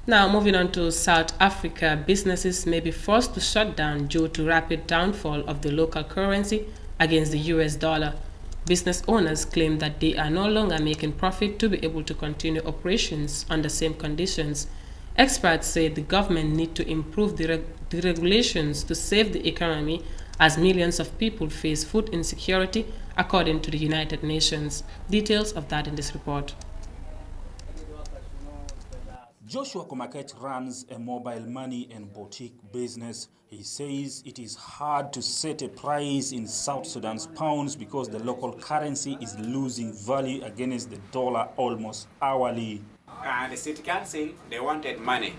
Now, moving on to South Africa, businesses may be forced to shut down due to rapid downfall of the local currency against the US dollar. Business owners claim that they are no longer making profit to be able to continue operations under same conditions. Experts say the government need to improve the regulations to save the economy as millions of people face food insecurity, according to the United Nations. Details of that in this report. Joshua Komaket runs a mobile money and boutique business. He says it is hard to set a price in South Sudan's pounds because the local currency is losing value against the dollar almost hourly. The city council, they wanted money.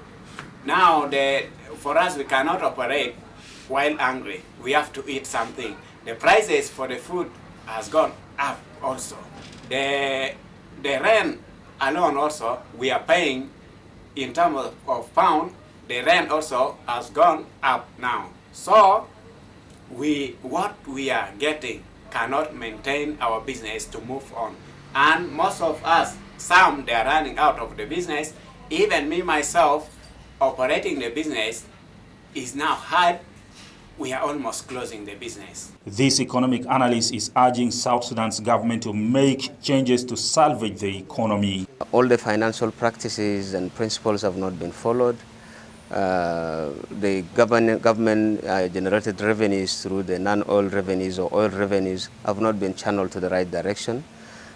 Now, for us, we cannot operate while hungry. We have to eat something. The prices for the food has gone up also. The rent alone also, we are paying in terms of pound, the rent also has gone up now. So what we are getting cannot maintain our business to move on. And most of us, some they are running out of the business. Even me myself, operating the business is now hard. We are almost closing the business. This economic analyst is urging South Sudan's government to make changes to salvage the economy. All the financial practices and principles have not been followed. The government generated revenues through the non-oil revenues or oil revenues have not been channeled to the right direction.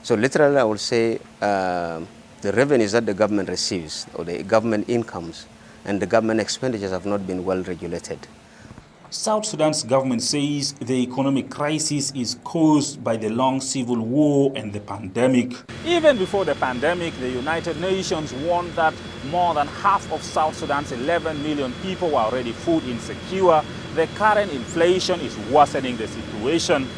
So literally I would say the revenues that the government receives or the government incomes and the government expenditures have not been well regulated. South Sudan's government says the economic crisis is caused by the long civil war and the pandemic. Even before the pandemic, the United Nations warned that more than half of South Sudan's 11 million people were already food insecure. The current inflation is worsening the situation.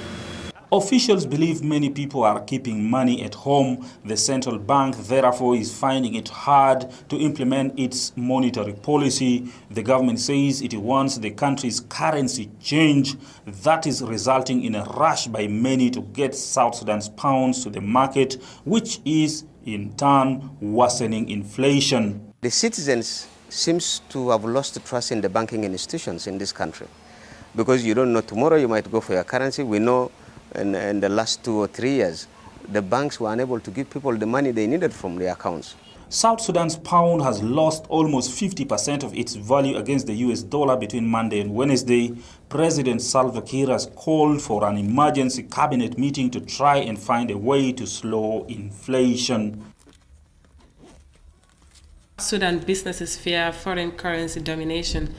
Officials believe many people are keeping money at home. The central bank, therefore, is finding it hard to implement its monetary policy. The government says it wants the country's currency changed. That is resulting in a rush by many to get South Sudan's pounds to the market, which is, in turn, worsening inflation. The citizens seems to have lost the trust in the banking institutions in this country because you don't know tomorrow you might go for your currency. We know in the last 2 or 3 years, the banks were unable to give people the money they needed from their accounts. South Sudan's pound has lost almost 50% of its value against the US dollar between Monday and Wednesday. President Salva Kiir has called for an emergency cabinet meeting to try and find a way to slow inflation. Sudan businesses fear foreign currency domination